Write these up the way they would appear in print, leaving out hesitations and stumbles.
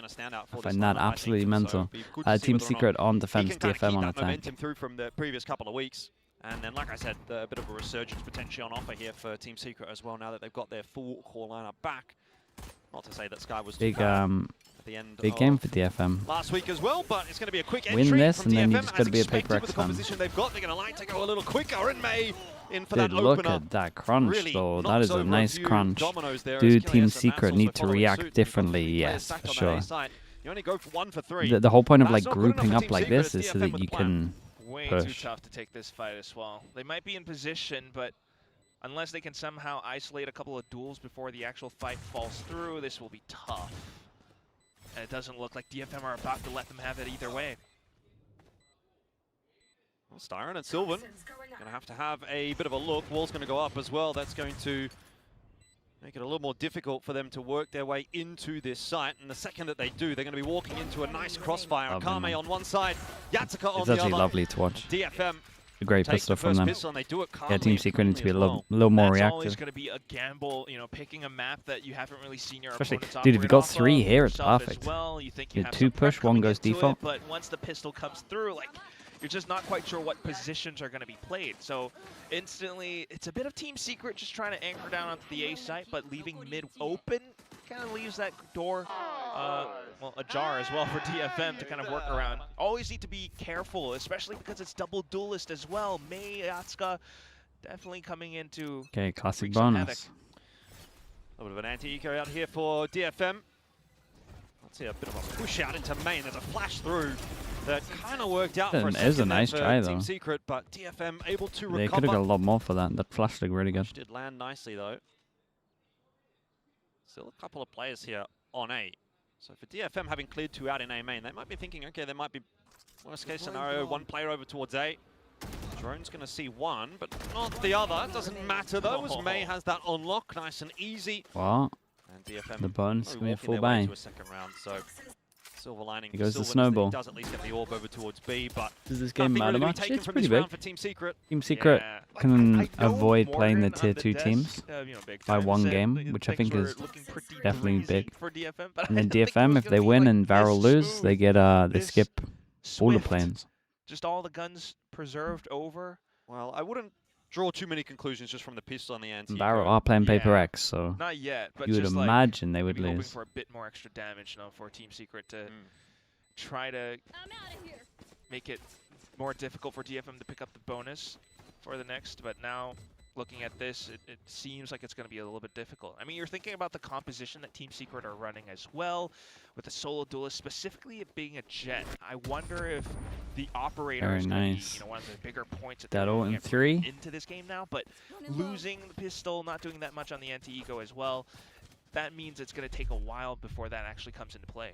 going to stand out for I find that absolutely mental. Team Secret on defense, DFM on attack. Momentum through from the previous couple of weeks. And then, like I said, a bit of a resurgence potentially on offer here for Team Secret as well, now that they've got their full core lineup back. Not to say that Sky was big at the end big game for DFM. Last week as well, but it's going to be a quick win entry this, from and then DFM you just got to be a Paper X with the fan. composition they've got. They're going to like to go a little quicker in May in for Dude, that look opener. at that crunch, Really though. That is a nice crunch. There Dude, Team Secret need to react differently, yes, for sure. You only go for 1 for 3. The whole point of like grouping up like this is so that you can way push. too tough to take this fight as well. They might be in position, but unless they can somehow isolate a couple of duels before the actual fight falls through, this will be tough. And it doesn't look like DFM are about to let them have it either way. Well, Styron and Sylvan going to have a bit of a look. Wall's going to go up as well. That's going to make it a little more difficult for them to work their way into this site. And the second that they do, they're going to be walking into a nice crossfire. Akame on one side, Yatsuka on the other. It's actually lovely to watch. DFM. A great pistol from them. Yeah, Team Secret needs to be a little more That's reactive. always going to be a gamble, you know, picking a map that you haven't really seen your Especially, opponents dude, if you got operate 3 off here, of it's yourself perfect. as well. You think you have 2 some push, prep 1 coming goes into default. it, but once the pistol comes through, like, you're just not quite sure what positions are going to be played. So instantly, it's a bit of Team Secret just trying to anchor down onto the A site, but leaving mid open kind of leaves that door well, ajar as well for DFM to kind of work around. Always need to be careful, especially because it's double duelist as well. Mei, Yatsuka definitely coming into classic bonus. A little bit of an anti-eco out here for DFM. Let's see a bit of a push out into main. There's a flash through that kind of worked out for a second. It was a nice try, though. Team Secret, but DFM able to recover. They could have got a lot more for that. That flash looked really good. Did land nicely, though. Still a couple of players here on A. So for DFM having cleared 2 out in A main, they might be thinking, okay, there might be worst case scenario, 1 player over towards A. Drone's going to see 1, but not the other. It doesn't matter, though, as Mei has that on lock, nice and easy. What? And DFM the bonus going to full bang. bang. To a second round, so silver lining. Here goes the Sylvan snowball. does at least get the orb over towards B, but does this game matter much? It's pretty big. For Team Secret. Team Secret can avoid playing the tier 2 teams by 1 said game, which I think is definitely big. For DFM, but And then DFM, if they win and Varel lose, they get they skip all the planes. Just all the guns preserved over. Well, I wouldn't draw too many conclusions just from the pistol and the anti. Varel are playing Paper X, so not yet, but you would just imagine they would hoping lose. for a bit more extra damage, you know, for Team Secret to try to make it more difficult for DFM to pick up the bonus for the next. But now, looking at this, it seems like it's going to be a little bit difficult. I mean, you're thinking about the composition that Team Secret are running as well, with the solo duelist, specifically it being a jet. I wonder if the operator is going to be, you know, one of the bigger points that that all in 3 into this game now. But losing the pistol, not doing that much on the anti-ego as well, that means it's going to take a while before that actually comes into play.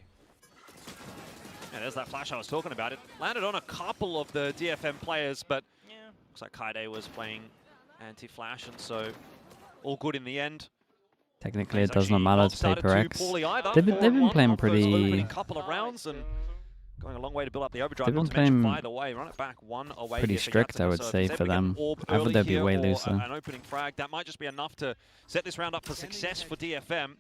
Yeah, there's that flash I was talking about. It landed on a couple of the DFM players, but looks like Kaide was playing anti-flash, and so all good in the end. Technically, it does not matter to Paper X. They've been playing pretty. Couple of rounds and going a long way to build up the overdrive. They've been playing by the way, run it back 1 away. Pretty strict, I would say, for them. I would they'd be way looser. An opening frag that might just be enough to set this round up for success for DFM.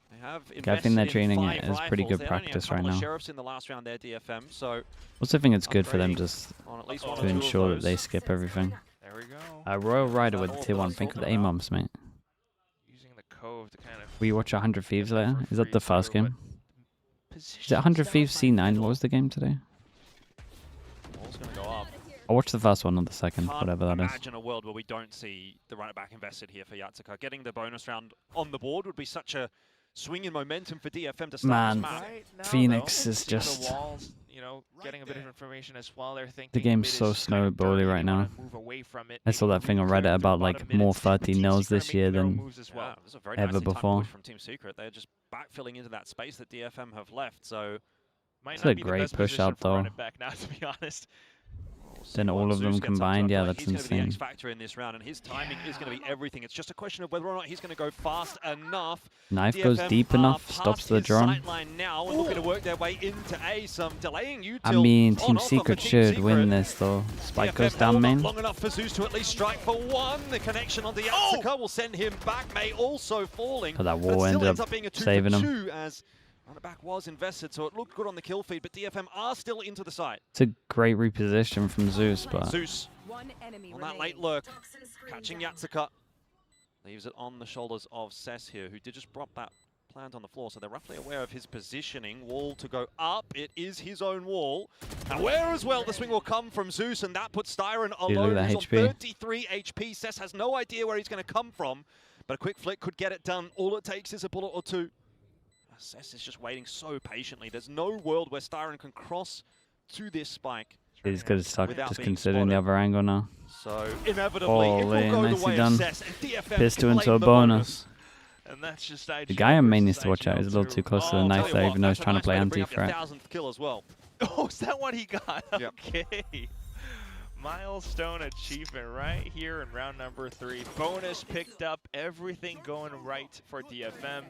They have I think they're treating it as pretty good practice right now. Sheriffs in the last round there, DFM. So also think it's good for them just to ensure that they skip everything. There we go. Royal Rider with the tier 1. Think of the A-moms, mate. Using the cove to kind of. We watch 100 Thieves later. Is that the first game? Is it 100 Thieves C9? What was the game today? I watched the first one, not the second, whatever that is. Imagine a world where we don't see the runner back invested here for Yatsuka. Getting the bonus round on the board would be such a swing in momentum for DFM to start this match. Right now, Phoenix though, is just. The walls, you know, getting a bit of information as well. They're thinking the game's so snowbally right now. I saw that thing on Reddit about like more 30-0s this year than ever before. From Team Secret, they're just backfilling into that space that DFM have left. So it's a great push out though. Back now, to be honest. Then all of them combined, yeah, that's insane. He's going to be the X factor in this round, and his timing is going to be everything. It's just a question of whether or not he's going to go fast enough. Knife goes deep enough, stops the drone. Now and looking to work their way into A. Some delaying util. I mean, Team Secret should win this though. Spike goes down main. Long enough for Zeus to at least strike for 1. The connection on the Yatsuka will send him back. May also falling. But that wall ended up saving him. As On the back was invested, so it looked good on the kill feed, but DFM are still into the site. It's a great reposition from Zeus, but Zeus on that late lurk, catching Yatsuka. Leaves it on the shoulders of Cess here, who did just drop that plant on the floor, so they're roughly aware of his positioning. Wall to go up, it is his own wall. And where as well the swing will come from Zeus, and that puts Styron alone. He's on 33 HP. Cess has no idea where he's going to come from, but a quick flick could get it done. All it takes is a bullet or two. Cess is just waiting so patiently. There's no world where Styron can cross to this spike. he's got to start just considering the other angle now. So inevitably, it will go the way of Cess, and DFM Pistol can into a claim the bonus. And that's just The guy on main needs to watch out. He's a little too close to the knife there, even though he's trying to play anti-threat. 1,000th kill as well. Oh, is that what he got? Yep. Okay. Milestone achievement right here in round number 3. Bonus picked up, everything going right for DFM.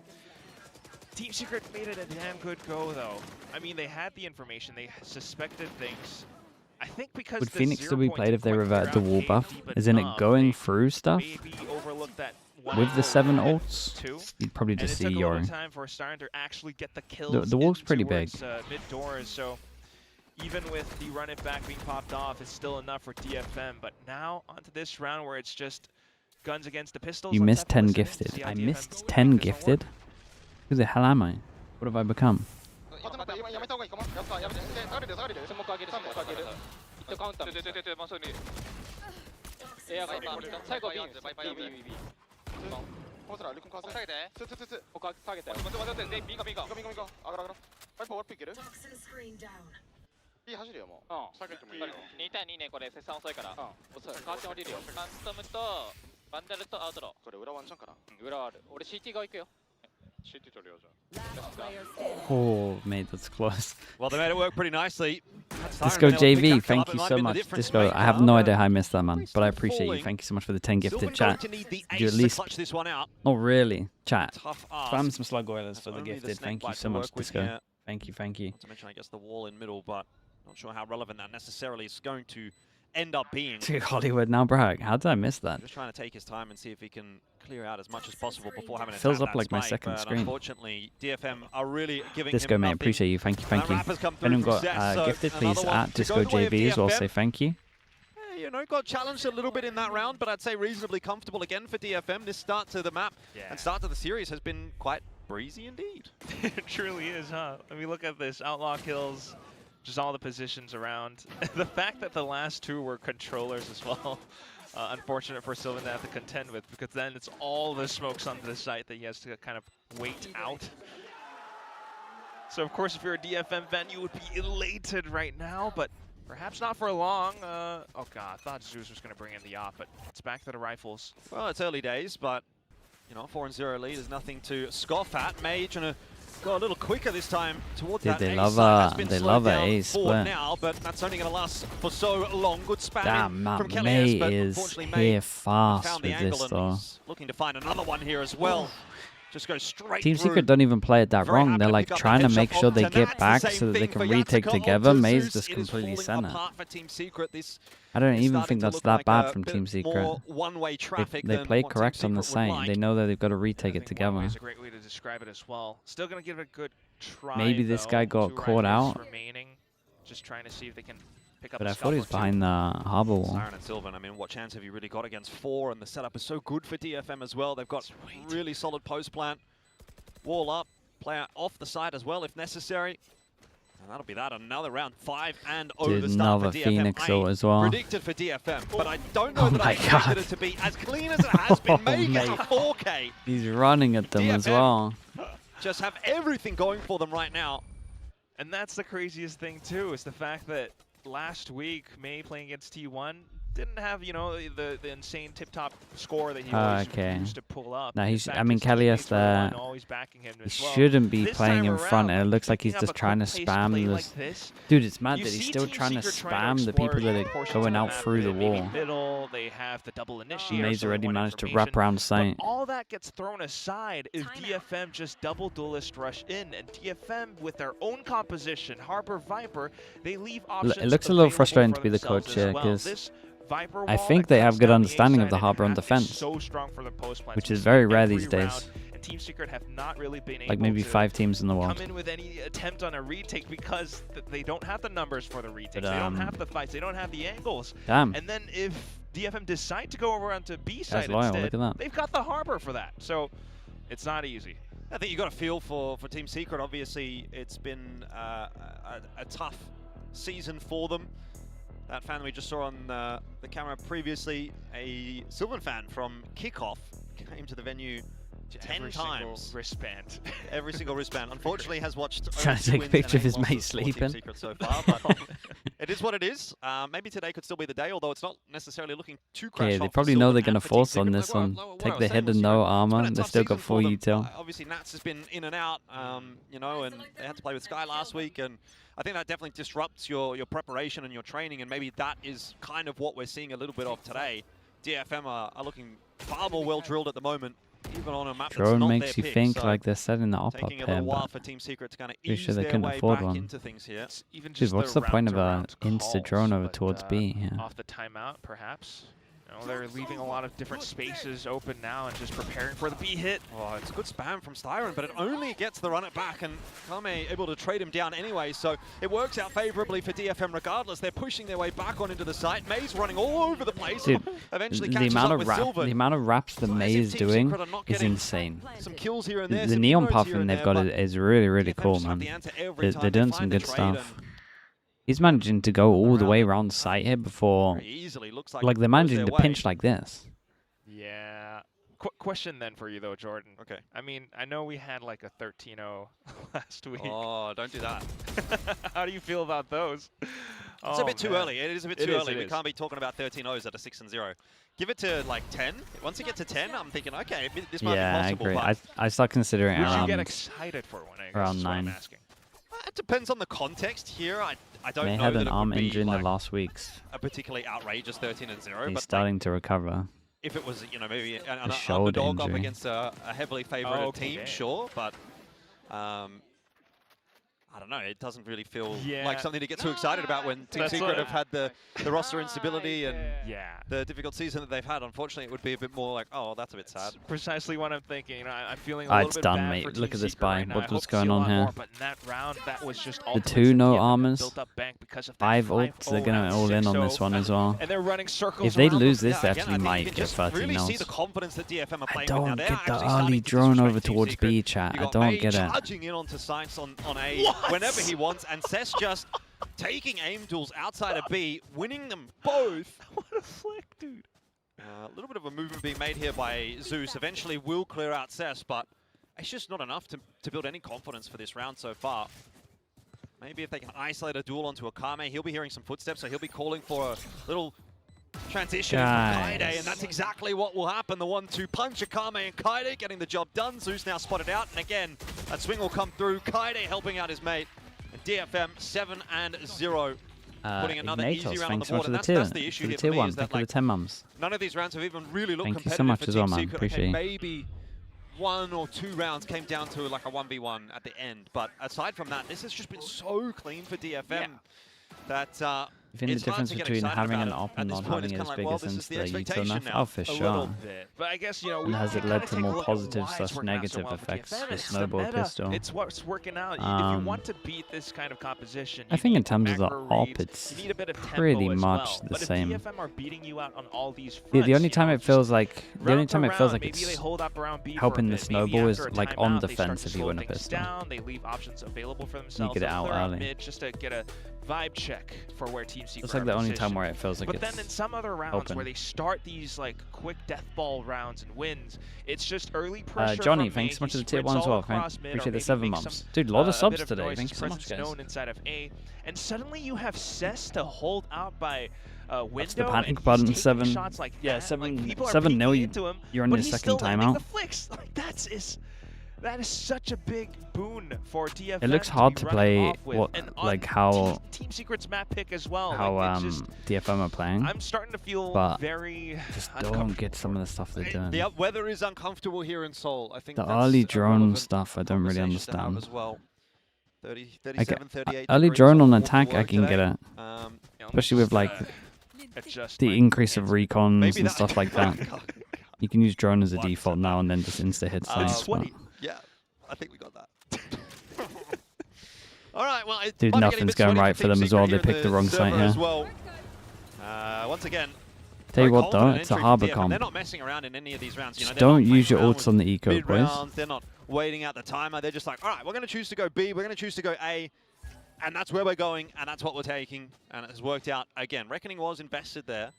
Team Secret made it a damn good go, though. I mean, they had the information, they suspected things. I think because would Phoenix still be played if they reverted the wall buff? Isn't it going through stuff? With the 7 ults, you'd probably just see Yori. The wall's pretty big. Mid-doors, so even with the run it back being popped off, it's still enough for DFM. But now onto this round where it's just guns against the pistols. You missed 10 gifted. I missed 10 gifted? Who the hell am I? What have I become? B 走るよもう。下げてもいいよ。2対2ねこれ接戦遅いから。遅い。カーテン降りるよ。ファントムとバンダルとアウトロー。これ裏ワンチャンかな。裏ある。俺 CT 側行くよ。CT 取るよじゃ。Oh, mate, that's close. Well, they made it work pretty nicely. Disco JV, thank you so much. Disco, I have no idea how I missed that, man, but I appreciate you. Thank you so much for the 10 gifted. Chat, did you at least... Oh, really? Chat, spam some slug oilers for the gifted. Thank you so much, Disco. Thank you, thank you. Not to mention, I guess, the wall in middle, but not sure how relevant that necessarily is going to end up being. Dude, Hollywood now, brag. How did I miss that? Just trying to take his time and see if he can clear out as much as possible before having fills up like my second screen. Unfortunately, DFM are really giving Disco, him mate, appreciate you. Thank you, thank you. If anyone got gifted, please at Disco JV as well. Say thank you. You know, got challenged a little bit in that round, but I'd say reasonably comfortable again for DFM. This start to the map and start to the series has been quite breezy indeed. It truly is, huh? I mean, look at this. Outlaw kills, just all the positions around. The fact that the last 2 were controllers as well. Unfortunate for Sylvan to have to contend with, because then it's all the smokes onto the site that he has to kind of wait out. So, of course, if you're a DFM fan, you would be elated right now, but perhaps not for long. Oh, God, I thought Zeus was going to bring in the op, but it's back to the rifles. Well, it's early days, but, you know, 4-0 lead is nothing to scoff at. Mage and go a little quicker this time towards that they ace. love a ace split now, but that's only going to last for so long. Good spam damn, from May but is here fast with this though. Looking to find another one here as well. Just go straight Team through. Secret don't even play it that wrong. They're like trying to make sure they get back so that they can retake together. May's just completely center. I don't even think that's that bad from Team Secret. They play correct on the site. They know that they've got to retake it together. Is a great way to describe it as well. Still going to give it a good try. Maybe this guy got caught out. Just trying to see if they can pick up. But I thought he was behind the harbor wall. Siren and Sylvan, I mean, what chance have you really got against 4? And the setup is so good for DFM as well. They've got really solid post plant. Wall up, player off the side as well if necessary. And that'll be that. Another round 5 and over the start for DFM. Phoenix as well. Predicted for DFM, but I don't know that I expected it to be as clean as it has been. Making a 4K. He's running at them DFM as well. Just have everything going for them right now. And that's the craziest thing too, is the fact that last week, May playing against T1 didn't have, you know, the insane tip-top score that he always used to pull up. No, he's, I mean, Kalias there, he shouldn't be playing in front, and it looks like he's just trying to spam this. Dude, it's mad that he's still trying to spam the people that are going out through the wall. They have the double initiator. May's already managed to wrap around sight. All that gets thrown aside if DFM just double duelist rush in, and DFM with their own composition, Harbor Viper, they leave options. It looks a little frustrating to be the coach here, because I think they have good understanding of the Harbor on defense, which is very rare these days. Team Secret have not really been able like maybe to 5 teams in the world. come in with any attempt on a retake because they don't have the numbers for the retakes. But, they don't have the fights. They don't have the angles. Damn. And then if DFM decide to go over onto B side loyal, instead, look at that. they've got the harbor for that. So it's not easy. I think you got a feel for Team Secret. Obviously, it's been a tough season for them. That fan we just saw on the camera previously, a Sylvan fan from Kickoff, came to the venue 10 times. Wristband. Every single wristband. Unfortunately, has watched Trying to take a picture of his mate sleeping. Secret so far, but it is what it is. Maybe today could still be the day, although it's not necessarily looking too crash. Okay, they probably know they're gonna force on this one. Take the hit and no armor. They still got full util. Obviously, Nats has been in and out, you know, and they had to play with Sky last week, and I think that definitely disrupts your preparation and your training, and maybe that is kind of what we're seeing a little bit of today. DFM are looking far more well drilled at the moment, even on a map that's Drone not makes their you pick, think so like they're setting the op up taking a here, little while but for Team Secret to kind of pretty ease sure they their couldn't way afford back one. into things here. Even dude, just what's the point of a round insta calls, drone over but, towards B here? Off the timeout, perhaps. You know, they're leaving a lot of different spaces open now and just preparing for the B hit. Oh, it's a good spam from Styron, but it only gets the run it back, and Kame able to trade him down anyway, so it works out favorably for DFM regardless. They're pushing their way back on into the site. Maze running all over the place. Dude, eventually the catches amount up of with the amount of wraps the Maze doing is insane. Some kills here and there. The some neon inroads here puffing and they've there, got but is really, really DFM cool, just have man. the answer every time They're they doing find some the good trade, stuff. He's managing to go all the way around site here before, very easily looks like it they're goes managing their to way. pinch like this. Yeah. Question then for you though, Jordan. Okay. I mean, I know we had like a 13-0 last week. Oh, don't do that. How do you feel about those? It's a bit too early. It is a bit too early. We is. can't be talking about 13-0s at a 6-0. Give it to like 10. Once you get to 10, I'm thinking, okay, this might Yeah, I be possible. agree. I start considering Would you get around excited for one? I guess around is what I'm 9. asking. It depends on the context here. I don't they know had that an it arm would be injury in the like last weeks. a particularly outrageous 13-0. He's But like, starting to recover. if it was, you know, maybe an shoulder underdog up injury. against a heavily favored Okay. team, sure, but I don't know. It doesn't really feel Yeah. like something to get too excited about when Team That's Secret what- have had the roster instability and Yeah. the difficult season that they've had. Unfortunately, it would be a bit more like, oh, that's a bit sad. That's precisely what I'm thinking. You know, I'm feeling a Ah, little it's bit done, bad mate. for Look Team at this Secret buy. right now. What's I hope to going see a on lot here? more, but in that round, that was just The ultimates 2 that no DFM armors. built up bank because of that 5 ults. They're 5-0 going and to all in on 6-0. this one as well. And they're running circles If they around lose them. this, they again, actually I think you might can get just 13 really see nils. the confidence that DFM are I playing with now. don't They're get the actually early starting to drone disrespect over Team towards Secret. B, chat. You I got don't May get it. charging in onto sites on A What? whenever he wants, and Cess just taking aim duels outside of B, winning them both. What a flick, dude. A little bit of a movement being made here by Zeus. Eventually will clear out Cess, but it's just not enough to build any confidence for this round so far. Maybe if they can isolate a duel onto a Kame, he'll be hearing some footsteps, so he'll be calling for a little transition from Kaide, and that's exactly what will happen. The 1-2 punch of Kame and Kaide getting the job done. Zeus now spotted out, and again, that swing will come through. Kaide helping out his mate. And DFM 7-0. Putting another easy Ignatos, round on the thanks so much board, for and the that's tier. the issue For the here for tier me 1. is Thank that you for like the 10 mums. none of these rounds have even really looked Thank you so competitive much for as Team well, man. Secret. Appreciate Okay, it. maybe 1 or 2 rounds came down to like a 1v1 at the end, but aside from that, this has just been so clean for DFM that I think the it's hard difference to get between excited having about an it. op At and this not point, having it's it as kinda big like, as well, this is the the expectation util now. Oh, for A sure. little bit. But I guess, you know, And has it led to more positive why / it's working out so negative well for effects DFM. with It's the snowball meta. pistol? It's what's working out. If you want to beat this kind of composition, I you think in need terms of the macro op, reads, it's you need a bit of tempo pretty as much well. the But same. if DFM are beating you out on all these fronts, Yeah, the only you time know, it just feels like round to round, maybe it's they hold up around B for a helping the bit. Maybe snowball is after a like on timeout, they start defense to if you slow win a things pistol. down. They leave options available for themselves. get it They'll out clear early. mid just to get a vibe check for where Team Secret It's like are the only time positioned. where it feels like But it's then in some other rounds open. where they start these like quick death ball rounds and wins, it's just early pressure. Johnny, from thanks May. so much He for the tier sprints 1 as all well. across mid, or Appreciate the maybe 7 makes months. some, Dude, a lot of bit subs of today. noise, Thank his you so much, presence guys. known inside of A, and suddenly you have Cess to hold out by window. That's the and panic he's button. taking 7. shots like Yeah, that. 7. Like, people are 7 nil. peeking into him, You're on but your he's second still landing timeout. the flicks. Like that is such a big boon for DFM. It looks to hard be to running play off with. what, And like on how Team Secret's map pick as well. how like, it's just, DFM are playing. I'm starting to feel but very just uncomfortable. don't get some of the stuff they're doing. The weather is uncomfortable here in Seoul. I think The that's early a drone relevant stuff I don't really conversation to have understand. as well. 30, Like, 37, 38 early degrees drone on walk to attack, I work can get today. it. Yeah, let me Especially with just, like adjust the my increase of hands. recons Maybe and that stuff like that. You can use drone as a default now and then just insta hit sites. Yeah, I think we got that. All right, well, dude, nothing's going right for them as well. They picked the wrong site here. Well. Once again, tell you what though, it's a harbor comp. They're not messing around in any of these rounds. Just don't use your ults on the eco, boys. They're not waiting out the timer. They're just like, all right, we're going to choose to go B. We're going to choose to go A. And that's where we're going, and that's what we're taking. And it has worked out again. Reckoning was invested there.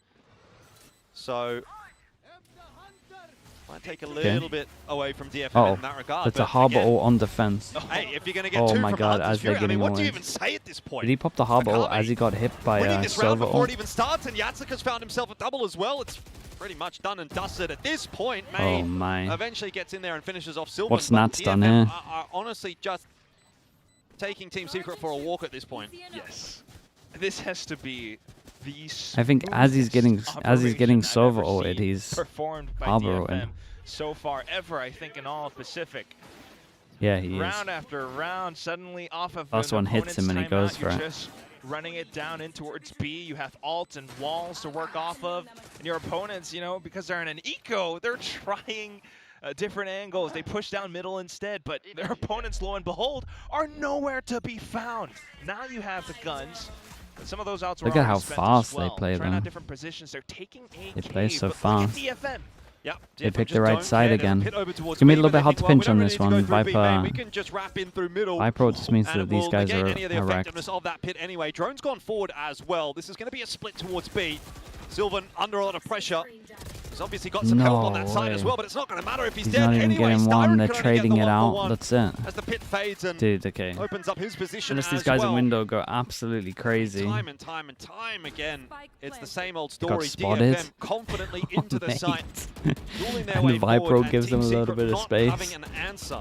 So might take a little bit away from DFM in that regard. That's a harbor ult on defense. Hey, if you're going to get two my from god, Hunter's as they're Fury, getting what away. do you even say at this point? Did he pop the harbor ult as he got hit by winning this round before it Silver? even starts, and Yatsuka's found himself a double as well. It's pretty much done and dusted at this point. May eventually gets in there and finishes off Silver. What's Nats done here? Are honestly just taking Team Secret for a walk at this point. Yes. This has to be the I think as he's getting Silver ulted, he's performed by harbor DFM ulted. so far ever, I think, in all of Pacific. Yeah, he round after round, suddenly off of last one hits him and he goes for it. Just running it down in towards B. You have alt and walls to work off of, and your opponents, you know, because they're in an eco, they're trying different angles. They push down middle instead, but their opponents, lo and behold, are nowhere to be found. Now you have the guns. Some of those outs were Look at how spent fast as well. they play Trying out them. different positions. They're taking AK, They play so but fast. look at DFM. Yep, They picked the right side again. It's going to be a little bit hard to pinch on this one. Viper just means that these guys are wrecked. Of that pit anyway. Drone's gone forward as well. This is going to be a split towards B. Sylvan under a lot of pressure. He's obviously got some help on that side as well, but it's not going to matter if he's dead. Not even anyway, getting one. They're trading it out. That's it. As the pit fades and dude, okay. opens up his position. Unless these guys in window go absolutely crazy. Time and time and time again, it's the same old story. Got spotted. DFM confidently into the site, dueling their and way the Viper forward, gives them a little bit of space. Having an answer.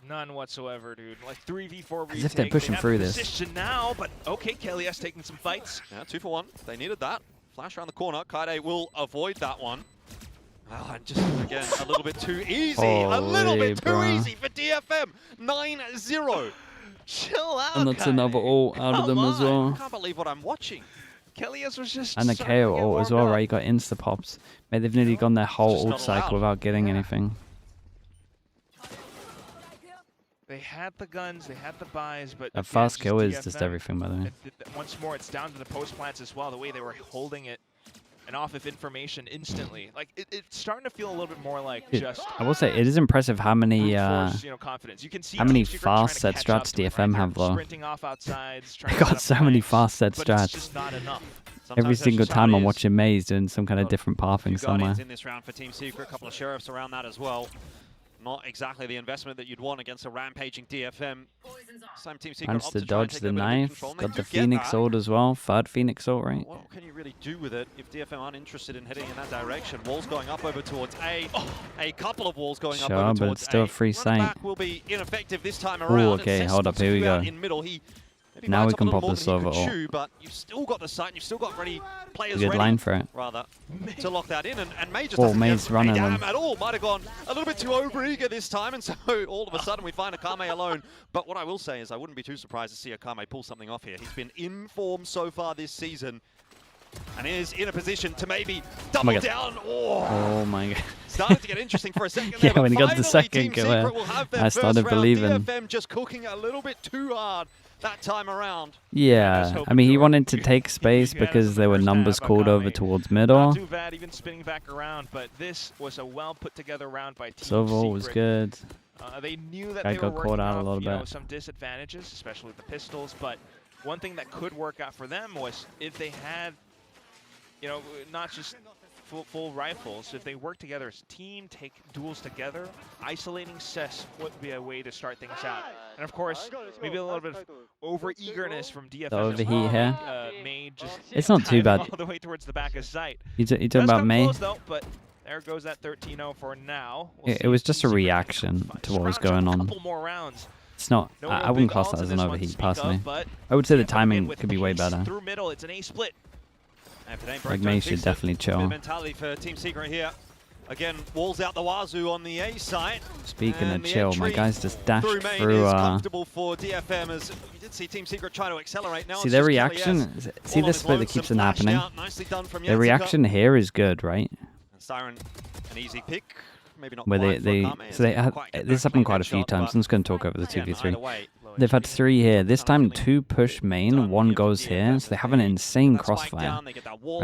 None whatsoever, dude. Like 3v4 retake. As if they're pushing through this. Position now, but okay, Kelly has taken some fights. Yeah, 2 for 1. They needed that. Flash around the corner. Kaide will avoid that one. Oh, and just, again, a little bit too easy. A little bit too easy for DFM. 9-0. Chill out, and that's Kaide. another ult out of them as well. I can't believe what I'm watching. Kelly's was just and the KO ult as well, right? You got insta pops. Mate, they've nearly gone their whole ult cycle without getting anything. They had the guns, they had the buys, but a fast kill is just everything, by the way. Once more, it's down to the post plants as well. The way they were holding it and off of information instantly. Like it's starting to feel a little bit more like just. I will say it is impressive how many confidence. You can see how many fast set strats DFM have though. Sprinting off outsides, they got so many fast set strats. It's just not enough. Every single time I'm watching Maze doing some kind of different pathing somewhere. In this round for Team Secret, a couple of sheriffs around that as well. Not exactly the investment that you'd want against a rampaging DFM. Same Team Secret managed to dodge the knife. Got the Phoenix ult as well. Third Phoenix ult, right? What can you really do with it if DFM aren't interested in heading in that direction? Walls going up over towards A. A couple of walls going up over towards A. But it's still a free site. Back will be ineffective this time around. Okay, hold up. Here we go. In middle, now we can pop the Silver ult. But you've still got the site, and you've still got ready players good line for it. Rather, to lock that in. And May just doesn't May's running them at all. Might have gone a little bit too over-eager this time, and so all of a sudden we find Akame alone. But what I will say is I wouldn't be too surprised to see Akame pull something off here. He's been in form so far this season, and is in a position to maybe double down. Oh my god. Started to get interesting for a second yeah, there, when he got the second kill, I started believing. DFM just cooking a little bit too hard that time around. Yeah, I mean, he wanted to take space because there were numbers called over towards middle. Not too bad, even spinning back around, but this was a well put together round by Team Silver was good. They knew that Guy they were got caught out a little bit. Some disadvantages, especially with the pistols, but one thing that could work out for them was if they had, not just full rifles. If they work together as a team, take duels together, isolating Cess would be a way to start things out. And of course, maybe a little bit of over-eagerness from DFM. The overheat here. May just it's not too bad. All the way towards the back of sight. You talking about May? Close, though, but there goes that 13-0 for now. It was just a reaction to what was going on. More rounds. It's not. I wouldn't class that as an overheat, personally. I would say the timing could be way better. Through middle, it's an A split. Like May should definitely chill. Mentality for Team Secret here. Again, walls out the wazoo on the A side. Speaking of chill, my guys just dashed through. Comfortable for DFM as you did see Team Secret try to accelerate. Now see their reaction. See this split that keeps on happening. Their reaction here is good, right? And Siren An easy pick. Maybe not where quite they had this happened quite a few times. I'm just going to talk over the 2v3. They've had 3 here. This time 2 push main, 1 goes here, so they have an insane crossfire. Right,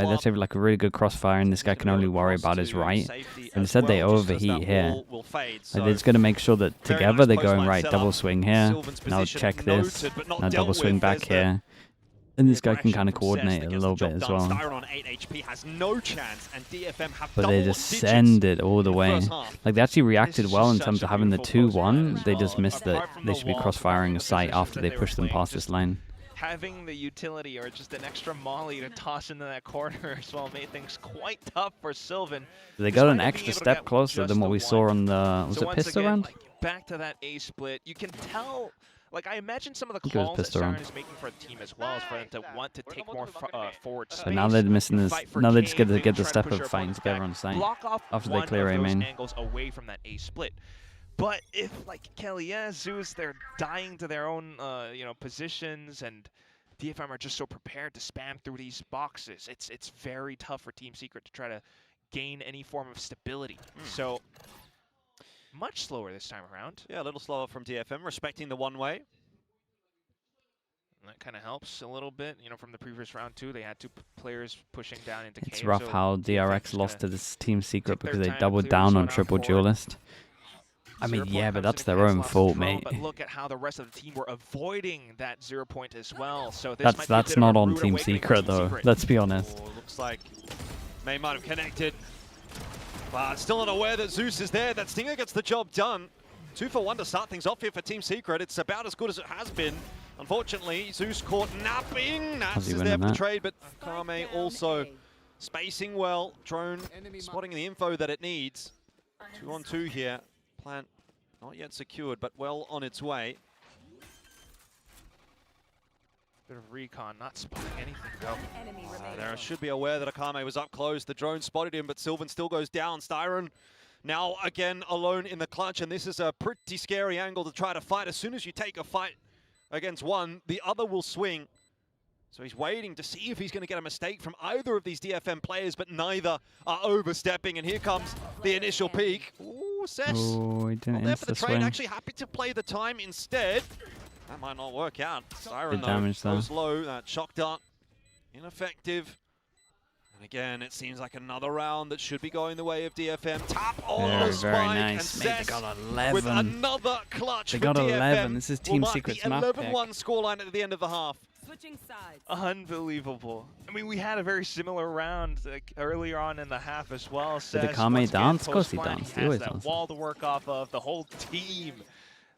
that's like a really good crossfire, and this guy can only worry about his right. But instead they overheat here. Like they're just going to make sure that together they're going right, double swing here, now check this, now double swing back here. And this guy can kind of coordinate it a little bit as well. But they just send it all the way. Like, they actually reacted well in terms of having the 2-1. They just missed that they should be cross-firing a site after they push them past this line. Having the utility or just an extra molly to toss into that corner as well made things quite tough for Sylvan. They got an extra step closer than what we saw on the... Was it pistol round? Back to that A split. You can tell... Like, I imagine some of the calls that Siren is making for the team as well is for them to want to take more forward space. But now they're missing this. Now they just get the step of fighting together on site after they clear A main. Angles away from that A split. But if, like, Kelly, Zeus, they're dying to their own, positions, and DFM are just so prepared to spam through these boxes, it's very tough for Team Secret to try to gain any form of stability. So... much slower this time around. Yeah, a little slower from DFM, respecting the one-way. And that kind of helps a little bit. You know, from the previous round too, they had 2 players pushing down into It's cave, rough so how DRX lost to this Team Secret because they doubled down on triple duelist. I mean, yeah, but that's their own fault, mate. But look at how the rest of the team were avoiding that 0 point as well. So this that's not on Team Secret though. Let's be honest. Looks like May might have connected. But still unaware that Zeus is there. That Stinger gets the job done. 2 for 1 to start things off here for Team Secret. It's about as good as it has been. Unfortunately, Zeus caught napping. Nats is there for the trade, but Kame also spacing well. Drone spotting the info that it needs. 2-on-2 here. Plant not yet secured, but well on its way. Bit of recon, not spotting anything though. There should be aware that Akame was up close. The drone spotted him, but Sylvan still goes down. Styron now again alone in the clutch, and this is a pretty scary angle to try to fight. As soon as you take a fight against one, the other will swing. So he's waiting to see if he's going to get a mistake from either of these DFM players, but neither are overstepping. And here comes the initial peak. Ooh, Sess. Oh, he didn't there for the trade. swing. Actually happy to play the time instead. That might not work out. Siren damage goes low. That shock dart, ineffective. And again, it seems like another round that should be going the way of DFM. Tap on the spike, very nice. and Mate, they got 11. with another clutch. They for got DFM. 11. This is Team Secret's map pick. 11-1 scoreline at the end of the half. Switching sides. Unbelievable. I mean, we had a very similar round earlier on in the half as well. Did the Kame dance? Of course he danced. He always that dances. wall to work off of, the whole team.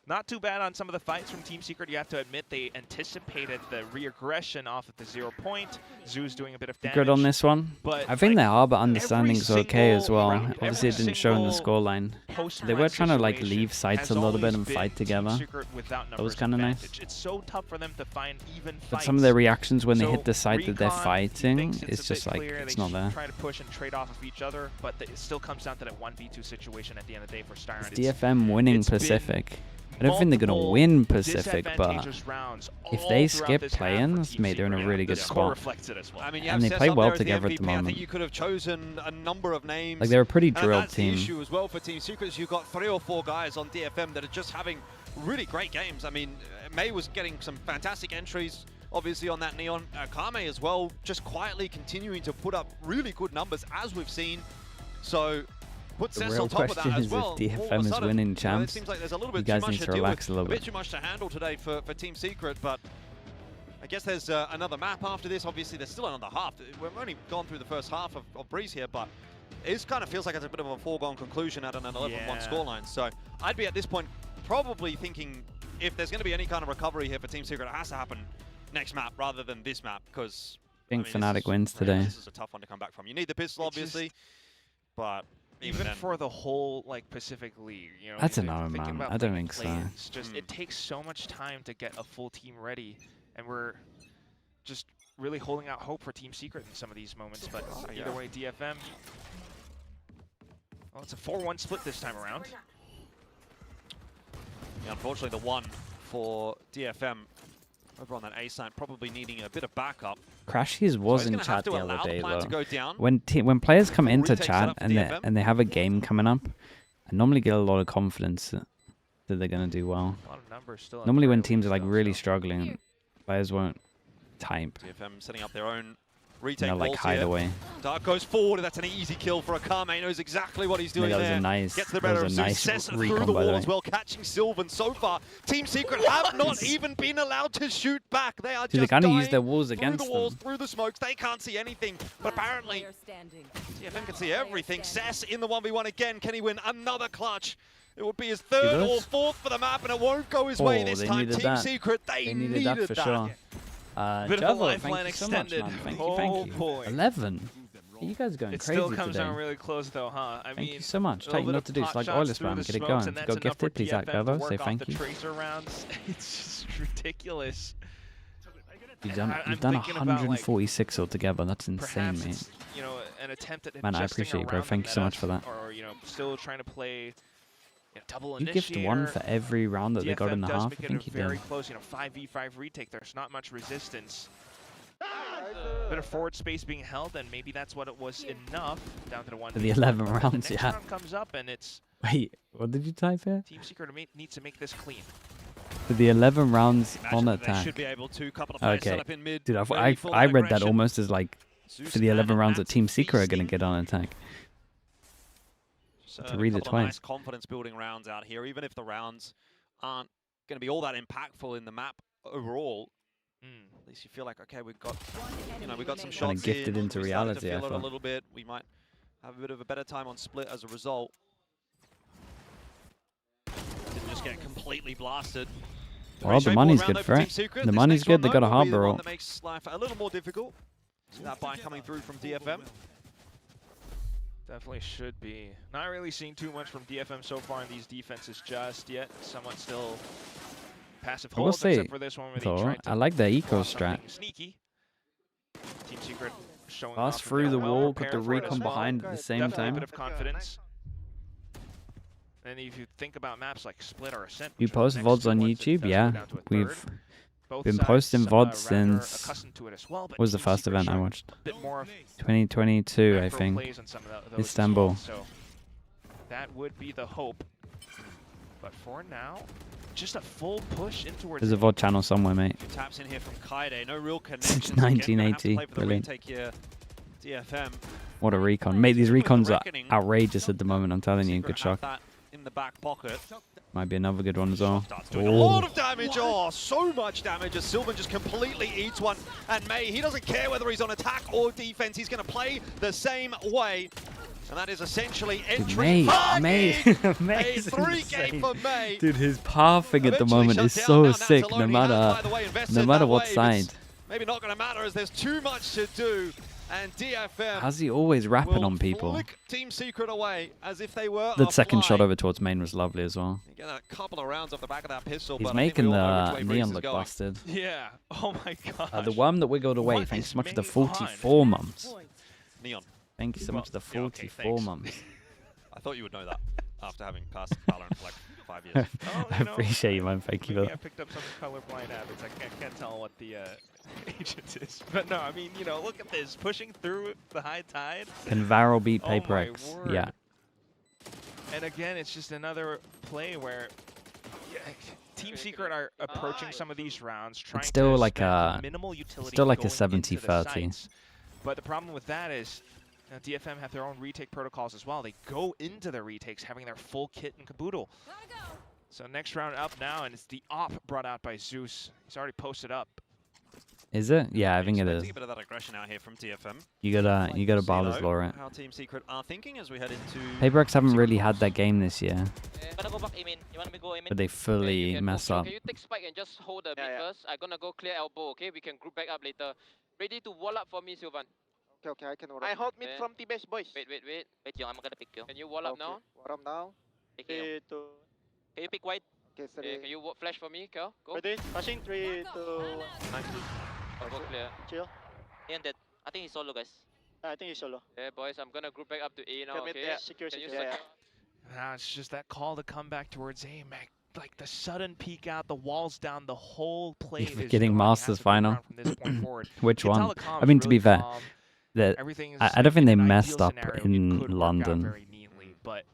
Not too bad on some of the fights from Team Secret. You have to admit they anticipated the re-aggression off of the 0 point. Zeus doing a bit of damage. Good on this one. But I think they are, but understanding's okay as well. Obviously, it didn't show in the scoreline. They were trying to like leave sites a little bit and fight together. That was kind of nice. It's so tough for them to find even fights. But some of their reactions when they hit the site that they're fighting, it's just like, it's not there. Try to push and trade off of each other, but it still comes down to that 1v2 situation at the end of the day for Styron. It's DFM winning Pacific. I don't think they're going to win Pacific, but if they skip play-ins, mate, they're in a really good spot. I mean, and they play well together at the moment. I think you could have chosen a number of names. Like, they're a pretty drilled team. That's the issue as well for Team Secret. You've got 3 or 4 guys on DFM that are just having really great games. I mean, May was getting some fantastic entries, obviously, on that Neon. Kame as well, just quietly continuing to put up really good numbers, as we've seen. So... The real question is if DFM is winning champs, seems like there's a little bit you guys too much need to relax a little bit. A bit too much to handle today for Team Secret, but I guess there's another map after this. Obviously, there's still another half. We've only gone through the first half of Breeze here, but it kind of feels like it's a bit of a foregone conclusion at an 11-1 scoreline. So I'd be at this point probably thinking if there's going to be any kind of recovery here for Team Secret, it has to happen next map rather than this map, because I think Fnatic wins today. This is a tough one to come back from. You need the pistol, obviously, but... Even for the whole Pacific League, you know, that's a no, man. I don't think so. Just it takes so much time to get a full team ready, and we're just really holding out hope for Team Secret in some of these moments. But either way, DFM. Well, it's a 4-1 split this time around. Yeah, unfortunately, the one for DFM over on that A side, probably needing a bit of backup. Crashies was So in chat the other day though. When players come into chat and they have a game coming up, I normally get a lot of confidence that they're gonna do well. A lot of numbers still Normally when teams are like really struggling, players won't type. DFM setting up their own retake. They'll like hide away. Dark goes forward, and that's an easy kill for Akame. He knows exactly what he's doing that was there. A nice, Gets the better of Zeus through the wall as well, catching Sylvan. So far, Team Secret have not even been allowed to shoot back. They are just dying use their walls against through the walls, through the smokes. They can't see anything, but apparently DFM can see everything. Cess in the 1v1 again. Can he win another clutch? It would be his third or fourth for the map, and it won't go his way this time. Team Secret, they needed that for sure. Bit of a lifeline extended. Thank you. Boy. 11. You guys are going crazy today. It still comes down really close though, huh? Thank you so much. Tell you what to do. It's like Oilers spam. Get it going. If you got gifted, please at Gerbo. Say thank you. Tracer rounds. It's just ridiculous. You've done 146 altogether. That's insane, mate. You know, an attempt at man, I appreciate it, bro. Thank you so much for that. Or you know, still trying to play double you gift one for every round that DFM they got in the half. I think you very did. Close, you know, 5v5 retake. There's not much resistance. Bit of forward space being held, and maybe that's what it was enough down to the one. For the 11 rounds, the next round comes up, and it's. Wait, what did you type here? Team Secret needs to make this clean. For the 11 rounds on attack. Should be able to. Couple of okay, in mid, dude, I read that almost as like for the 11 rounds that Team Secret are gonna get on attack. To read it twice. Nice confidence building rounds out here, even if the rounds aren't going to be all that impactful in the map overall. At least you feel like, okay, we've got, we've got some shots. Kind of gifted into reality. I feel it a little bit. We might have a bit of a better time on split as a result. Didn't just get completely blasted. Well, the money's good for it. The money's good. They got a harbor roll. That makes life a little more difficult. See that buy coming through from DFM. Definitely should be. Not really seeing too much from DFM so far in these defenses just yet. Somewhat still passive holds, except for this one where they tried to I like the eco strat. Sneaky. Team Secret showing pass through the wall, put the recon behind at the same time. A bit of confidence. And if you think about maps like Split or Ascent, you post VODs on YouTube? Yeah, we've been posting VODs since was the first event I watched. 2022, I think. Istanbul. So that would be the hope. But for now, just a full push in towards. There's a VOD channel somewhere, mate. Taps in here from Kaide. No real connection. Since 1980. Brilliant. DFM. What a recon. Mate, these recons are outrageous at the moment, I'm telling you. Good shock. In the back pocket. Might be another good one as well. Doing a lot of damage. Oh, so much damage as Sylvan just completely eats one. And May, he doesn't care whether he's on attack or defense. He's going to play the same way. And that is essentially entry. May. A 3-game for May. Dude, his pathing at the moment is so sick, no matter what side. Maybe not going to matter as there's too much to do. And DFM. How's he always rapping on people? Flick Team Secret away as if they were. The second shot over towards main was lovely as well. You get a couple of rounds off the back of that pistol. He's making the neon look busted. Yeah. Oh my god. The worm that wiggled away. Thanks so much for the 44 months. Neon. Thank you so much for the 44 months. I thought you would know that after having passed VALORANT for like 5 years. I appreciate you, man. Thank you. I picked up some colorblind habits. I can't tell what the agent is. But no, I mean, look at this. Pushing through the high tide. Can Varro beat Paper X? Yeah. And again, it's just another play where Team Secret are approaching some of these rounds, trying it's still to like a minimal utility. Still like a 70-30. But the problem with that is DFM have their own retake protocols as well. They go into their retakes having their full kit and caboodle. So next round up now, and it's the op brought out by Zeus. He's already posted up. Is it? Yeah, I think it is. A bit of that aggression out here from DFM. You gotta Barley's law it. How Team Secret are thinking as we head into. Paper X haven't really had that game this year. But they fully mess up. Can you take spike and just hold the mid first? I'm gonna go clear elbow, okay? We can group back up later. Ready to wall up for me, Sylvan. Okay, I can wall up. I hold mid from T-base, boys. Wait, Young, I'm gonna pick you. Can you wall up now? Wall up now. 3, 2. Can you pick white? Okay, sorry. Can you flash for me, Kel? Go. Ready? Flashing 3, 2, 1. I'll go clear. Chill. And dead. I think he's solo, guys. I think he's solo. Yeah, boys, I'm gonna group back up to A now, okay? Secure, Can you secure. Now it's just that call to come back towards A. like the sudden peek out, the walls down, the whole play You're is forgetting going Masters as a final. from this point forward. Which one? Telecom I mean, is to really be fair, calm. that Everything is I don't think in they an messed ideal up scenario, it in could work out London. very neatly, but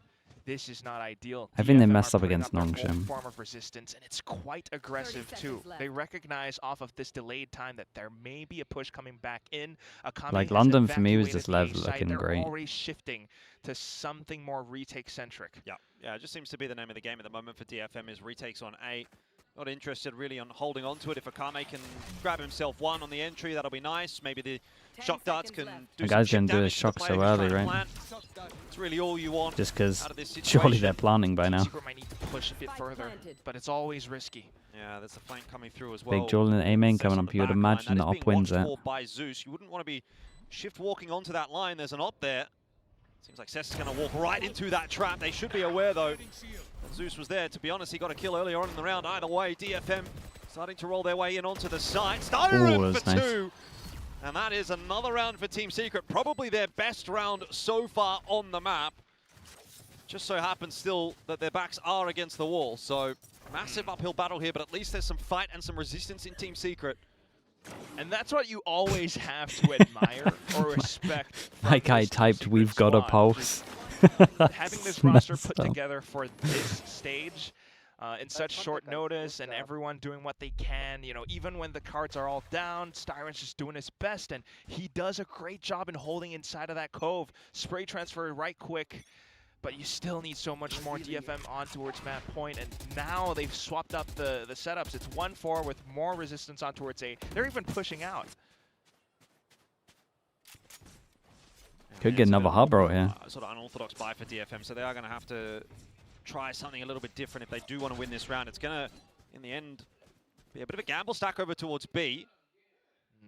this is not ideal. I think they DFM messed are up putting against their own Nongshim. form of resistance, and it's quite aggressive too. They recognize off of this delayed time that there may be a push coming back in. Akame Like has London for me was evacuated just the A site. looking They're great. already shifting to something more retake centric. Yeah, it just seems to be the name of the game at the moment for DFM is retakes on A. Not interested really on holding on to it. If Akame can grab himself one on the entry, that'll be nice. Maybe the shock darts can do The some guy's chip gonna do his damage to the shock player so who's early, trying to right? plant. It's really all you want Just because out of this surely they're situation. planning by now. Secret might need to push a bit further, but it's always risky. Yeah, there's a flank coming through as well. Big Jordan and A-main Sets coming on up. the You would back line. imagine That the is op being wins watched that. for by Zeus. You wouldn't want to be shift walking onto that line. There's an op there. Seems like Cess is going to walk right into that trap. They should be aware though. Zeus was there. To be honest, he got a kill earlier on in the round. Either way, DFM starting to roll their way in onto the site. Styron for nice. 2. And that is another round for Team Secret. Probably their best round so far on the map. Just so happens still that their backs are against the wall. So massive uphill battle here, but at least there's some fight and some resistance in Team Secret. And that's what you always have to admire or respect. from Like I this Team typed, Secret we've got a squad. pulse. Having this roster Messed put up. together for this stage in such short notice and everyone doing what they can, you know, even when the cards are all down, Styron's just doing his best, and he does a great job in holding inside of that cove. Spray transfer right quick, but you still need so much more DFM on towards map point, and now they've swapped up the setups. It's 1-4 with more resistance on towards A. They're even pushing out. Could get another hub right here. Sort of unorthodox buy for DFM, so they are going to have to try something a little bit different if they do want to win this round. It's going to, in the end, be a bit of a gamble stack over towards B.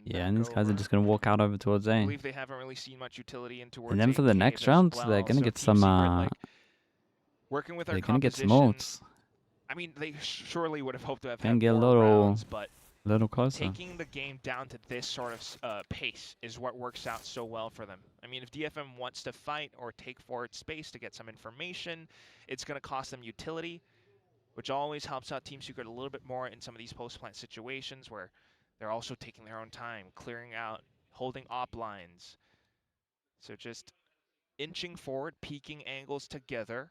Yeah, and these guys are just going to walk out over towards I A. believe they haven't really seen much utility in towards And then for the A next as round, well, they're going to so get Team some, Secret, like, working with their they're going to get some composition, ults. I mean, they surely would have hoped to have Can had get a more little- rounds, but A little closer. taking the game down to this sort of pace is what works out so well for them. I mean, if DFM wants to fight or take forward space to get some information, it's going to cost them utility, which always helps out Team Secret a little bit more in some of these post-plant situations where they're also taking their own time, clearing out, holding op lines. So just inching forward, peeking angles together.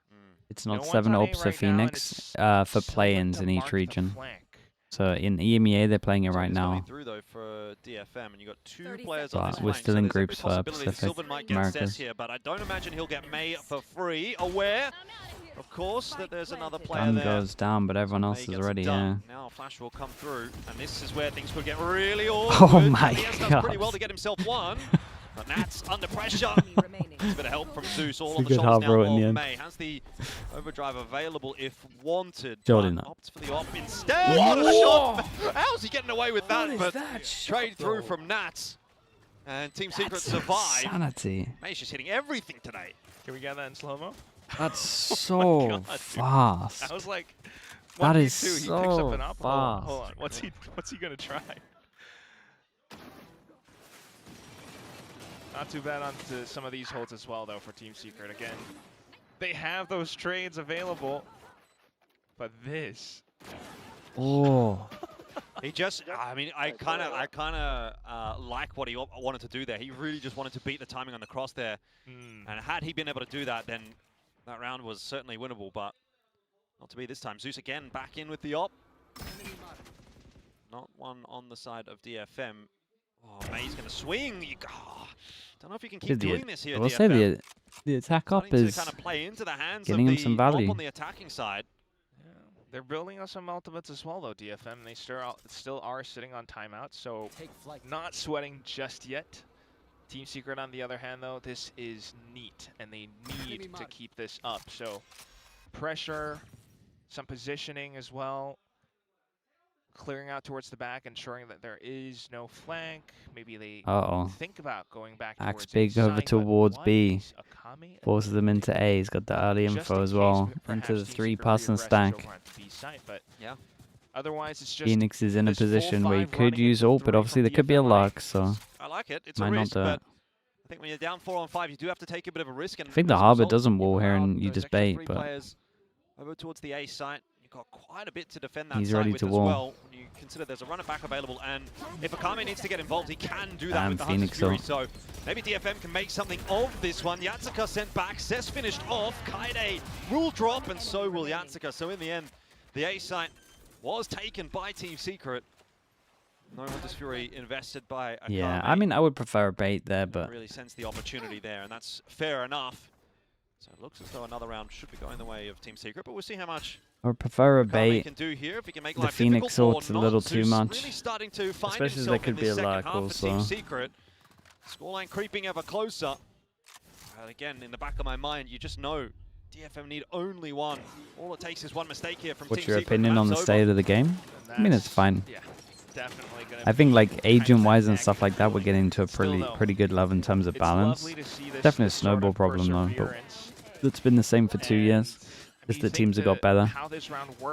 It's No not one's 7 on A ops for right now, and Phoenix it's for someone play-ins to in mark each the region. flank. So in EMEA, they're playing it So right it's coming now. through though for DFM, and you got 2 30 players But on this we're flank, still so in there's every groups for possibility that Pacific Sylvan might get Americas. Cess here, but I don't imagine he'll get May for free. Aware, of course, that there's another player Gun there. goes down, but everyone else May is gets ready, yeah. done. Now Flash will come through, and this is where things could get really awkward. my Elias does pretty God. well to get himself one, but Nats under pressure. It's a bit of help from Zeus, all It's on a the good shoulders now harbor in the of end. May. Has the overdrive available if wanted, Jordan. but opts for the op instead. What a shot! How's he getting away with that? But trade through from Nats, and Team Secret That's survive. insanity. May's just hitting everything today. Can we get that in slow-mo? That's so God, dude. fast. I was like, That 1v2, is he picks so up an op. fast. Hold on. What's he gonna try? Not too bad on to some of these holds as well, though, for Team Secret. Again, they have those trades available, but this. Oh, He just, I mean, I kind of like what he wanted to do there. He really just wanted to beat the timing on the cross there. And had he been able to do that, then that round was certainly winnable, but not to be this time. Zeus again back in with the op. Not one on the side of DFM. Oh, May's going to swing. Don't know if you can keep doing this here, I will DFM. say the attack up Starting is to kind of play into the hands getting of him the some op value. on the attacking side. Yeah, they're building on some ultimates as well, though, DFM. They still are sitting on timeout, so not sweating just yet. Team Secret, on the other hand, though, this is neat, and they need to keep this up. So pressure, some positioning as well. Clearing out towards the back, ensuring that there is no flank. Maybe they think about going back Axe towards big A over side, but towards what B. is Akame? Forces them into A. He's got the early Just info in as case well. perhaps Into the Team 3-person Secret rearrests stack. over onto B side, but Yeah. otherwise, it's just Phoenix is in a this full position where he 5 could running use into ult, but 3 obviously from there could be a DFM luck, so I like it. It's might a not risk, do but it. I think when you're down 4-on-5, you do have to take a bit of a risk. And I think the as a Harbor result, doesn't you wall here allow and you those just extra bait, 3 but players over towards the A site. You got quite a bit to defend that He's side ready with to as wall. well. When you consider there's a runner back available, and if FOCUSME needs to get involved, he can do that with the Hunter's Phoenix Fury. ult. So maybe DFM can make something of this one. Yatsuka sent back, Cess finished off, Kaide will drop, and so will Yatsuka. So in the end, the A site was taken by Team Secret. No Hunter's Fury invested by Akame. Yeah, I mean, I would prefer a bait there, but Really sense the opportunity there, and that's fair enough. So it looks as though another round should be going the way of Team Secret, but we'll see how much I would prefer a Akame bait. can do here. If he can make The life Phoenix difficult or ult's a not. little too Zeus much. really starting to find Especially as himself there could in be this a second lag half for also. Team Secret. Scoreline creeping ever closer. And again, in the back of my mind, you just know DFM need only one. All it takes is one mistake here from What's Team your Secret. opinion on the Map's state over. of the game? I mean, it's fine. Yeah, definitely gonna I think like be agent-wise and kind of stuff like that, we're getting to a pretty good level in terms of balance. Definitely a snowball problem though, but it's been the same for 2 years. Just the teams have got better.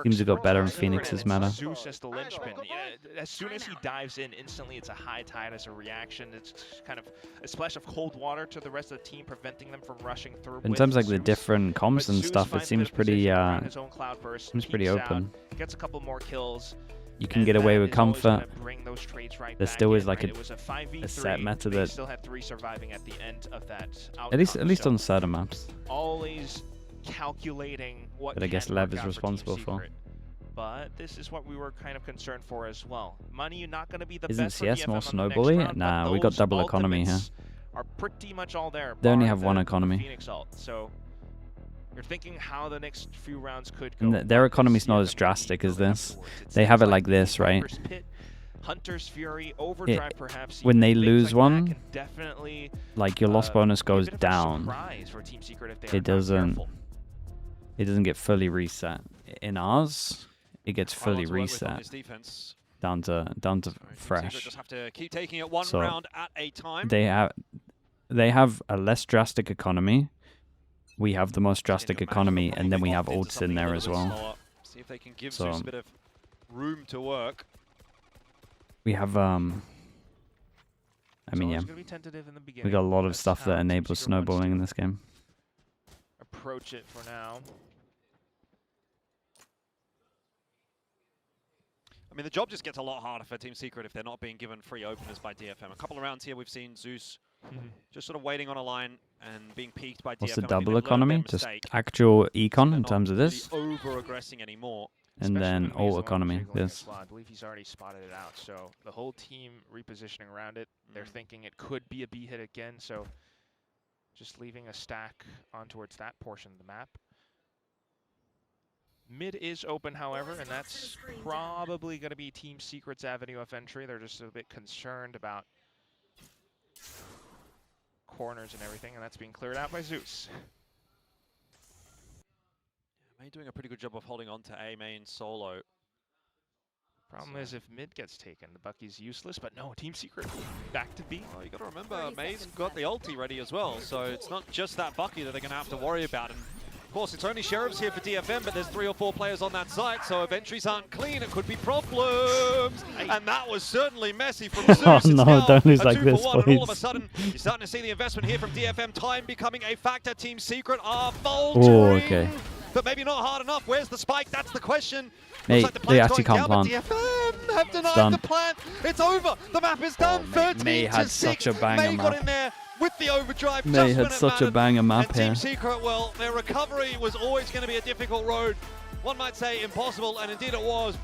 Teams have got better and Phoenix is matter. Zeus as the linchpin. Yeah, as soon as he dives in, instantly it's a high tide as a reaction. It's kind of a splash of cold water to the rest of the team, preventing them from rushing through. In terms of like the Zeus. different comps But and Zeus stuff, it finds a seems bit of pretty position around his own cloud burst, seems pretty peeks out, open. gets a couple more kills. You can and get away that with is always gonna comfort. bring those trades right There back still is in, like right? It was a 5v3, a set meta they that still had 3 surviving at the end of that outcome. at least so on certain maps. always calculating what But I guess can Lev work is out responsible Team for. Secret. But this is what we were kind of concerned for as well. Money not going to be the Isn't best for CS DFM more on the next snowbally? round, but Nah, we got those double economy here. ultimates are pretty much all there. They only bar have one the economy. Phoenix ult. So you're thinking how the next few rounds could go. And their What economy's does not DFM as drastic need as moving this. forwards? It They seems have it like like this, right? Viper's Pit, Hunter's Fury, Overdrive perhaps. when even they things lose like that one, can definitely Like your loss bonus be a goes bit of a down. surprise for Team Secret if they are It not doesn't. careful. It doesn't get fully reset. In ours, it gets Quite a lot fully to work with on reset this defense. down to Team Secret fresh. just have to keep taking it one So, round at a time. They have a less drastic economy. We have the most drastic economy, and then we have ults in there as well. See if they can give So, Zeus a bit of room to work. We have I mean, It's yeah, always gonna be tentative in the we beginning. got a lot of That's stuff how that Team enables Secret wants snowballing to in this game. approach it for now. I mean, the job just gets a lot harder for Team Secret if they're not being given free openers by DFM. A couple of rounds here, we've seen Zeus just sort of waiting on a line and being peaked by DFM. What's the I think double they've learned economy? their Just mistake. actual econ They're in not terms of really this, over-aggressing anymore. and Especially then when Maze ult alone economy. jiggling This. as well. I believe he's already spotted it out. So the whole team repositioning around it. They're thinking it could be a B hit again. So just leaving a stack on towards that portion of the map. Mid is open, however, and that's probably going to be Team Secret's avenue of entry. They're just a bit concerned about corners and everything, and that's being cleared out by Zeus. May doing a pretty good job of holding on to A main solo. Problem is, if mid gets taken, the Bucky's useless, but no, Team Secret back to B. Well, you got to remember, Maze got the ulti ready as well, so it's not just that Bucky that they're going to have to worry about. And of course, it's only Sheriffs here for DFM, but there's 3 or 4 players on that site, so if entries aren't clean, it could be problems. And that was certainly messy from Zeus. Oh It's no, now don't lose a like 2 this, for 1, and all of a please. sudden, you're starting to see the investment here from DFM. Time becoming a factor. Team Secret are Oh, faltering. okay. But maybe not hard enough. Where's the spike? That's the question. Mate, Looks like the they plant's actually going can't down, plant. but DFM have denied done. the plant. It's over. The map is done. Mate, 13 May to had 6. such a banger May got map. in there with the overdrive. May just had when it such a mattered. banger map And here. Team Secret, well, their recovery was always going to be a difficult road. One might say impossible, and indeed it was.